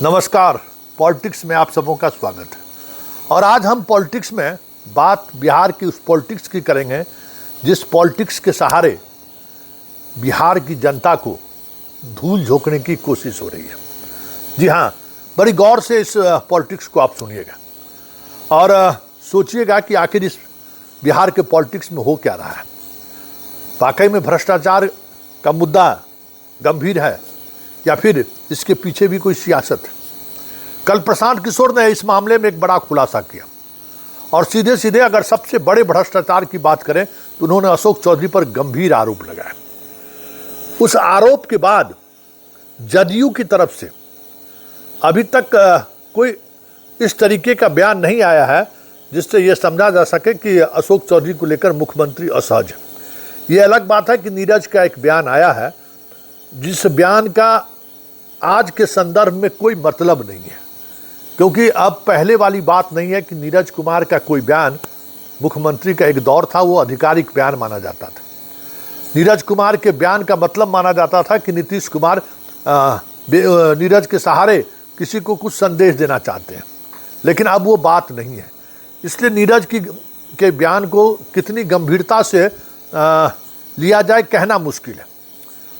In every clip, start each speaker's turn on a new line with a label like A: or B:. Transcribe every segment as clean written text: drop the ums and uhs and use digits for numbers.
A: नमस्कार। पॉलिटिक्स में आप सबों का स्वागत है। और आज हम पॉलिटिक्स में बात बिहार की उस पॉलिटिक्स की करेंगे जिस पॉलिटिक्स के सहारे बिहार की जनता को धूल झोंकने की कोशिश हो रही है। जी हाँ, बड़ी गौर से इस पॉलिटिक्स को आप सुनिएगा और सोचिएगा कि आखिर इस बिहार के पॉलिटिक्स में हो क्या रहा है। वाकई में भ्रष्टाचार का मुद्दा गंभीर है या फिर इसके पीछे भी कोई सियासत है। कल प्रशांत किशोर ने इस मामले में एक बड़ा खुलासा किया और सीधे सीधे अगर सबसे बड़े भ्रष्टाचार की बात करें तो उन्होंने अशोक चौधरी पर गंभीर आरोप लगाया। उस आरोप के बाद जदयू की तरफ से अभी तक कोई इस तरीके का बयान नहीं आया है जिससे यह समझा जा सके कि अशोक चौधरी को लेकर मुख्यमंत्री असहज है। यह अलग बात है कि नीरज का एक बयान आया है जिस बयान का आज के संदर्भ में कोई मतलब नहीं है, क्योंकि अब पहले वाली बात नहीं है कि नीरज कुमार का कोई बयान, मुख्यमंत्री का एक दौर था वो आधिकारिक बयान माना जाता था। नीरज कुमार के बयान का मतलब माना जाता था कि नीतीश कुमार नीरज के सहारे किसी को कुछ संदेश देना चाहते हैं, लेकिन अब वो बात नहीं है। इसलिए नीरज के बयान को कितनी गंभीरता से लिया जाए कहना मुश्किल है।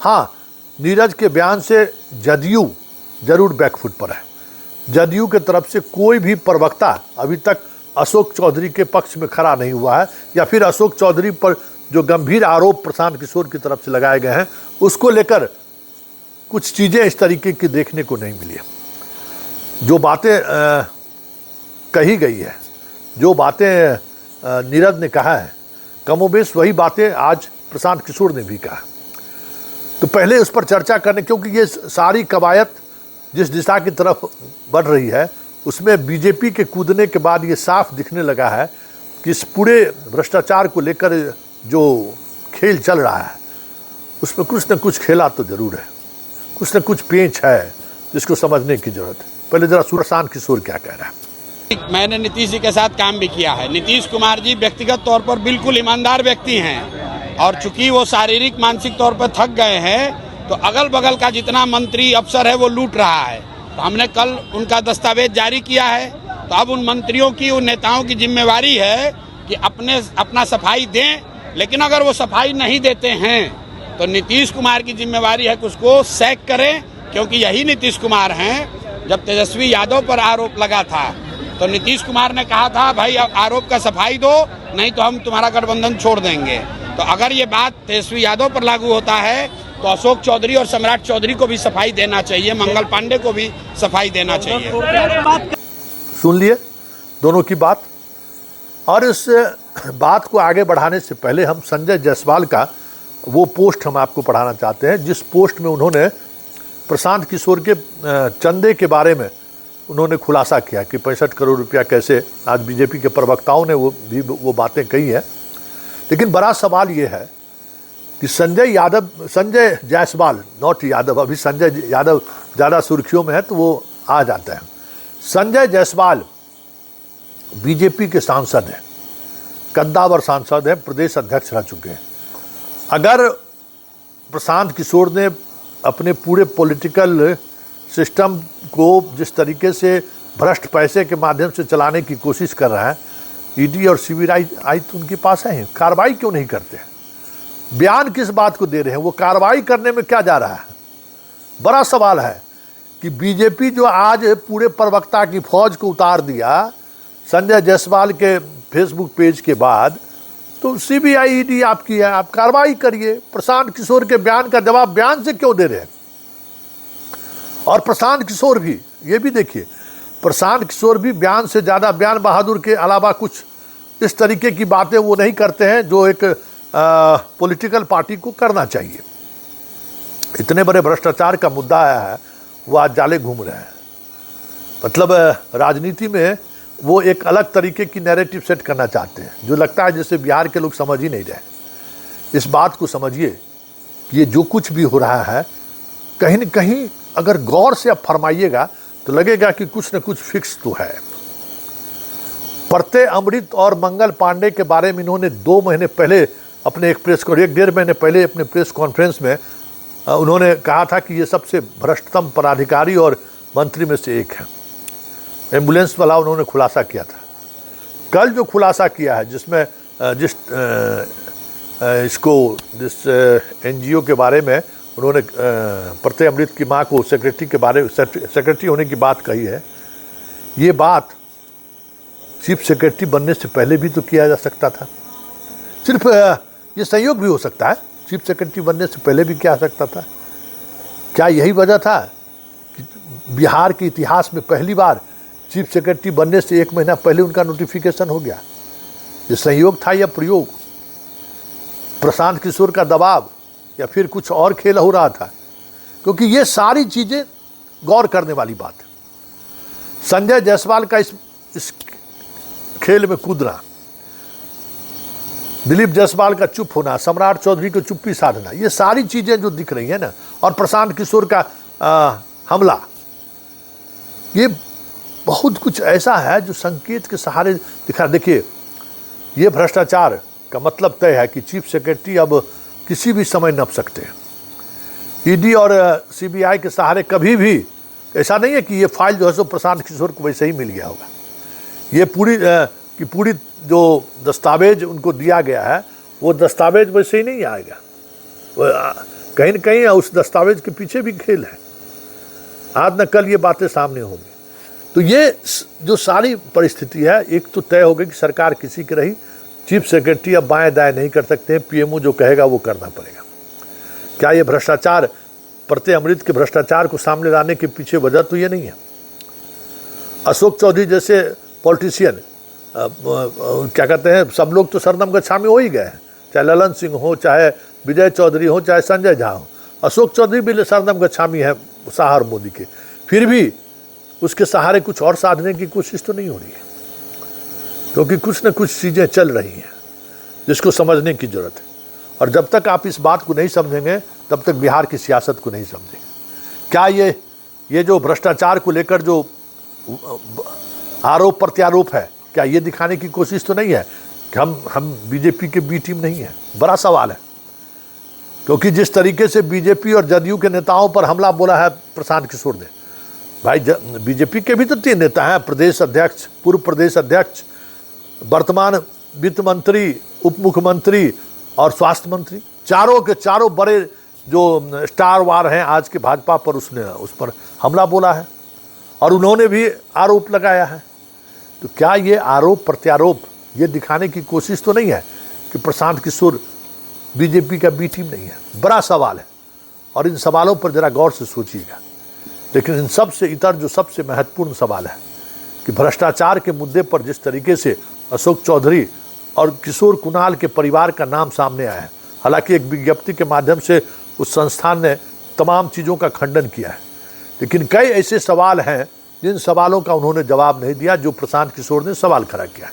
A: हाँ, नीरज के बयान से जदयू जरूर बैकफुट पर है। जदयू के तरफ से कोई भी प्रवक्ता अभी तक अशोक चौधरी के पक्ष में खड़ा नहीं हुआ है या फिर अशोक चौधरी पर जो गंभीर आरोप प्रशांत किशोर की तरफ से लगाए गए हैं उसको लेकर कुछ चीज़ें इस तरीके की देखने को नहीं मिली है। जो बातें कही गई है, जो बातें नीरज ने कहा है, कमोबेश वही बातें आज प्रशांत किशोर ने भी कहा। तो पहले उस पर चर्चा करने, क्योंकि ये सारी कवायद जिस दिशा की तरफ बढ़ रही है उसमें बीजेपी के कूदने के बाद ये साफ दिखने लगा है कि इस पूरे भ्रष्टाचार को लेकर जो खेल चल रहा है उसमें कुछ न कुछ खेला तो जरूर है, कुछ न कुछ पेंच है जिसको समझने की जरूरत है। पहले जरा प्रशांत किशोर क्या कह रहा है।
B: मैंने नीतीश जी के साथ काम भी किया है। नीतीश कुमार जी व्यक्तिगत तौर पर बिल्कुल ईमानदार व्यक्ति हैं और चूंकि वो शारीरिक मानसिक तौर पर थक गए हैं तो अगल बगल का जितना मंत्री अफसर है वो लूट रहा है। तो हमने कल उनका दस्तावेज जारी किया है। तो अब उन मंत्रियों की, उन नेताओं की जिम्मेवारी है कि अपना सफाई दें, लेकिन अगर वो सफाई नहीं देते हैं तो नीतीश कुमार की जिम्मेवारी है कि उसको सैक करें, क्योंकि यही नीतीश कुमार हैं। जब तेजस्वी यादव पर आरोप लगा था तो नीतीश कुमार ने कहा था भाई आरोप का सफाई दो, नहीं तो हम तुम्हारा गठबंधन छोड़ देंगे। तो अगर ये बात तेजस्वी यादव पर लागू होता है तो अशोक चौधरी और सम्राट चौधरी को भी सफाई देना चाहिए, मंगल पांडे को भी सफाई देना चाहिए।
A: सुन लिए दोनों की बात। और इस बात को आगे बढ़ाने से पहले हम संजय जायसवाल का वो पोस्ट हम आपको पढ़ाना चाहते हैं जिस पोस्ट में उन्होंने प्रशांत किशोर के चंदे के बारे में उन्होंने खुलासा किया कि 65 करोड़ रुपया कैसे, आज बीजेपी के प्रवक्ताओं ने वो बातें कही है। लेकिन बड़ा सवाल ये है कि संजय जायसवाल, नॉट यादव, अभी संजय यादव ज़्यादा सुर्खियों में है तो वो आ जाता है। संजय जायसवाल बीजेपी के सांसद हैं, कद्दावर सांसद हैं, प्रदेश अध्यक्ष रह चुके हैं। अगर प्रशांत किशोर ने अपने पूरे पॉलिटिकल सिस्टम को जिस तरीके से भ्रष्ट पैसे के माध्यम से चलाने की कोशिश कर रहा है, ईडी और सीबीआई तो उनके पास है, कार्रवाई क्यों नहीं करते हैं? बयान किस बात को दे रहे हैं? वो कार्रवाई करने में क्या जा रहा है? बड़ा सवाल है कि बीजेपी जो आज पूरे प्रवक्ता की फौज को उतार दिया संजय जायसवाल के फेसबुक पेज के बाद, तो सीबीआई ईडी आपकी है, आप कार्रवाई करिए। प्रशांत किशोर के बयान का जवाब बयान से क्यों दे रहे हैं? और प्रशांत किशोर भी, ये भी देखिए, प्रशांत किशोर भी बयान से ज़्यादा, बयान बहादुर के अलावा कुछ इस तरीके की बातें वो नहीं करते हैं जो एक पॉलिटिकल पार्टी को करना चाहिए। इतने बड़े भ्रष्टाचार का मुद्दा आया है, वो आज जाले घूम रहे हैं। मतलब राजनीति में वो एक अलग तरीके की नैरेटिव सेट करना चाहते हैं जो लगता है जैसे बिहार के लोग समझ ही नहीं रहे। इस बात को समझिए कि ये जो कुछ भी हो रहा है, कहीं न कहीं अगर गौर से आप फरमाइएगा तो लगेगा कि कुछ न कुछ फिक्स तो है। प्रत्यय अमृत और मंगल पांडे के बारे में इन्होंने 2 महीने पहले अपने एक 1.5 महीने पहले अपने प्रेस कॉन्फ्रेंस में उन्होंने कहा था कि ये सबसे भ्रष्टतम पदाधिकारी और मंत्री में से एक है। एम्बुलेंस वाला उन्होंने खुलासा किया था। कल जो खुलासा किया है जिसमें जिस एनजीओ के बारे में उन्होंने प्रत्यय अमृत की मां को सेक्रेटरी होने की बात कही है, ये बात चीफ सेक्रेटरी बनने से पहले भी तो किया जा सकता था। सिर्फ ये संयोग भी हो सकता है, चीफ सेक्रेटरी बनने से पहले भी किया जा सकता था। क्या यही वजह था कि बिहार के इतिहास में पहली बार चीफ सेक्रेटरी बनने से 1 महीना पहले उनका नोटिफिकेशन हो गया? ये संयोग था या प्रयोग, प्रशांत किशोर का दबाव, या फिर कुछ और खेल हो रहा था? क्योंकि ये सारी चीज़ें गौर करने वाली बात है। संजय जायसवाल का इस खेल में कूदना, दिलीप जायसवाल का चुप होना, सम्राट चौधरी को चुप्पी साधना, ये सारी चीज़ें जो दिख रही है ना, और प्रशांत किशोर का हमला, ये बहुत कुछ ऐसा है जो संकेत के सहारे दिखा। देखिए, ये भ्रष्टाचार का मतलब तय है कि चीफ सेक्रेटरी अब किसी भी समय नप सकते हैं। ईडी और सीबीआई के सहारे कभी भी, ऐसा नहीं है कि ये फाइल जो है सो प्रशांत किशोर को वैसे ही मिल गया होगा। ये पूरी जो दस्तावेज उनको दिया गया है, वो दस्तावेज वैसे ही नहीं आएगा, कहीं न कहीं उस दस्तावेज के पीछे भी खेल है। आज न कल ये बातें सामने होंगी। तो ये जो सारी परिस्थिति है, एक तो तय हो गई कि सरकार किसी की रही, चीफ सेक्रेटरी अब बाएं दाएं नहीं कर सकते हैं, पीएमओ जो कहेगा वो करना पड़ेगा। क्या ये भ्रष्टाचार, प्रत्यय अमृत के भ्रष्टाचार को सामने लाने के पीछे वजह तो ये नहीं है? अशोक चौधरी जैसे पॉलिटिशियन, क्या कहते हैं, सब लोग तो सरदम गच्छामी हो ही गए हैं, चाहे ललन सिंह हो, चाहे विजय चौधरी हो, चाहे संजय झा हो। अशोक चौधरी भी सरदम गच्छामी है शाह और मोदी के, फिर भी उसके सहारे कुछ और साधने की कोशिश तो नहीं हो रही है, क्योंकि कुछ न कुछ चीज़ें चल रही हैं जिसको समझने की ज़रूरत है। और जब तक आप इस बात को नहीं समझेंगे, तब तक बिहार की सियासत को नहीं समझेंगे। क्या ये जो भ्रष्टाचार को लेकर जो आरोप प्रत्यारोप है, क्या ये दिखाने की कोशिश तो नहीं है कि हम बीजेपी के बी टीम नहीं है? बड़ा सवाल है, क्योंकि जिस तरीके से बीजेपी और जदयू के नेताओं पर हमला बोला है प्रशांत किशोर ने, भाई बीजेपी के भी तो 3 नेता हैं, प्रदेश अध्यक्ष, पूर्व प्रदेश अध्यक्ष, वर्तमान वित्त मंत्री, उप मुख्यमंत्री और स्वास्थ्य मंत्री, चारों के चारों बड़े जो स्टार वार हैं आज के भाजपा पर, उसने उस पर हमला बोला है और उन्होंने भी आरोप लगाया है। तो क्या ये आरोप प्रत्यारोप ये दिखाने की कोशिश तो नहीं है कि प्रशांत किशोर बीजेपी का बी टीम नहीं है? बड़ा सवाल है, और इन सवालों पर जरा गौर से सोचिएगा। लेकिन इन सब से इतर जो सबसे महत्वपूर्ण सवाल है कि भ्रष्टाचार के मुद्दे पर जिस तरीके से अशोक चौधरी और किशोर कुणाल के परिवार का नाम सामने आया है, हालांकि एक विज्ञप्ति के माध्यम से उस संस्थान ने तमाम चीज़ों का खंडन किया है, लेकिन कई ऐसे सवाल हैं जिन सवालों का उन्होंने जवाब नहीं दिया जो प्रशांत किशोर ने सवाल खड़ा किया है।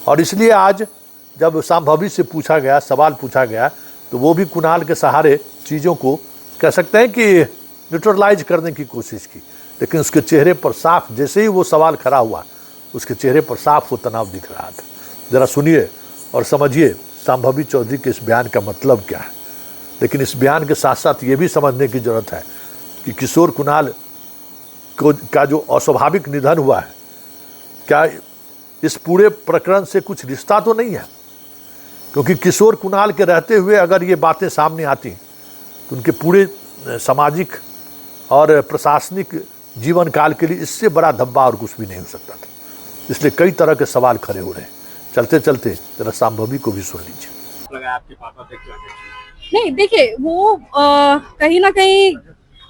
A: और इसलिए आज जब संभवी से पूछा गया, सवाल पूछा गया, तो वो भी कुणाल के सहारे चीज़ों को कह सकते हैं कि न्यूट्रलाइज करने की कोशिश की, लेकिन उसके चेहरे पर साफ, जैसे ही वो सवाल खड़ा हुआ, उसके चेहरे पर साफ वो तनाव दिख रहा था। ज़रा सुनिए और समझिए संभवी चौधरी के इस बयान का मतलब क्या है। लेकिन इस बयान के साथ साथ ये भी समझने की ज़रूरत है कि किशोर कुणाल का जो अस्वाभाविक निधन हुआ है, क्या इस पूरे प्रकरण से कुछ रिश्ता तो नहीं है? क्योंकि किशोर कुणाल के रहते हुए अगर ये बातें सामने आती तो उनके पूरे सामाजिक और प्रशासनिक जीवन काल के लिए इससे बड़ा धब्बा और कुछ भी नहीं हो सकता था। इसलिए कई तरह के सवाल खड़े हो रहे हैं। चलते चलते जरा संभवी को भी सुन लीजिए।
B: लगा आपके पापा
C: नहीं, देखिए वो कहीं ना कहीं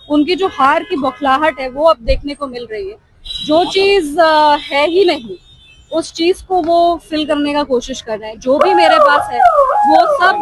C: उनकी जो हार की बौखलाहट है वो अब देखने को मिल रही है। जो चीज है ही नहीं उस चीज को वो फिल करने का कोशिश कर रहे हैं। जो भी मेरे पास है वो सब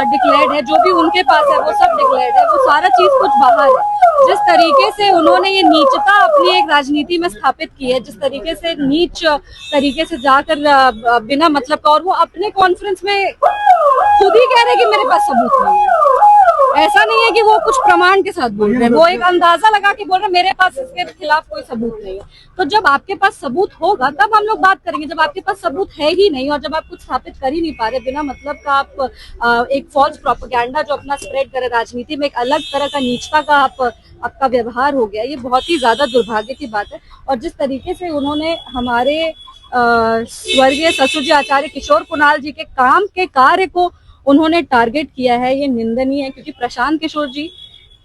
C: डिक्लेयर्ड है, जो भी उनके पास है वो सब डिक्लेयर्ड है, वो सारा चीज कुछ बाहर है। जिस तरीके से उन्होंने ये नीचता अपनी एक राजनीति में स्थापित की है, जिस तरीके से नीच तरीके से जाकर बिना मतलब का, और वो अपने कॉन्फ्रेंस में खुद ही कह रहे कि मेरे पास सबूत नहीं है। ऐसा नहीं है कि वो कुछ प्रमाण के साथ बोल रहे हैं, वो एक अंदाजा लगा के बोल रहे हैं मेरे पास इसके खिलाफ कोई सबूत नहीं है। तो जब आपके पास सबूत होगा तब हम लोग बात करेंगे। जब आपके पास सबूत है ही नहीं और जब आप कुछ स्थापित कर ही नहीं पा रहे, बिना मतलब का आप एक फॉल्स प्रोपेगेंडा जो अपना स्प्रेड करे राजनीति में, एक अलग तरह का नीचता का आपका व्यवहार हो गया, ये बहुत ही ज्यादा दुर्भाग्य की बात है। और जिस तरीके से उन्होंने हमारे स्वर्गीय ससुर जी आचार्य किशोर कुणाल जी के काम के कार्य को उन्होंने टारगेट किया है, ये निंदनीय है। क्योंकि प्रशांत किशोर जी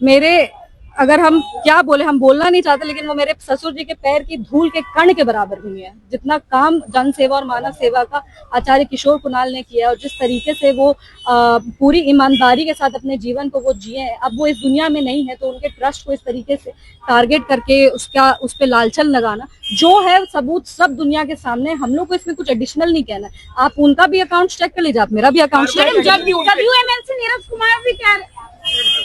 C: मेरे, अगर हम क्या बोले, हम बोलना नहीं चाहते, लेकिन वो मेरे ससुर जी के पैर की धूल के कण के बराबर हुई है। जितना काम जन सेवा और मानव सेवा का आचार्य किशोर कुणाल ने किया और जिस तरीके से वो पूरी ईमानदारी के साथ अपने जीवन को वो जिए हैं, अब वो इस दुनिया में नहीं है, तो उनके ट्रस्ट को इस तरीके से टारगेट करके उस पर लालचन लगाना जो है, सबूत सब दुनिया के सामने। हम लोग को इसमें कुछ एडिशनल नहीं कहना है। आप उनका भी अकाउंट चेक कर लीजिए, आप मेरा भी अकाउंट चेक कर लीजिए।
D: WMLC नीरज कुमार भी कह रहे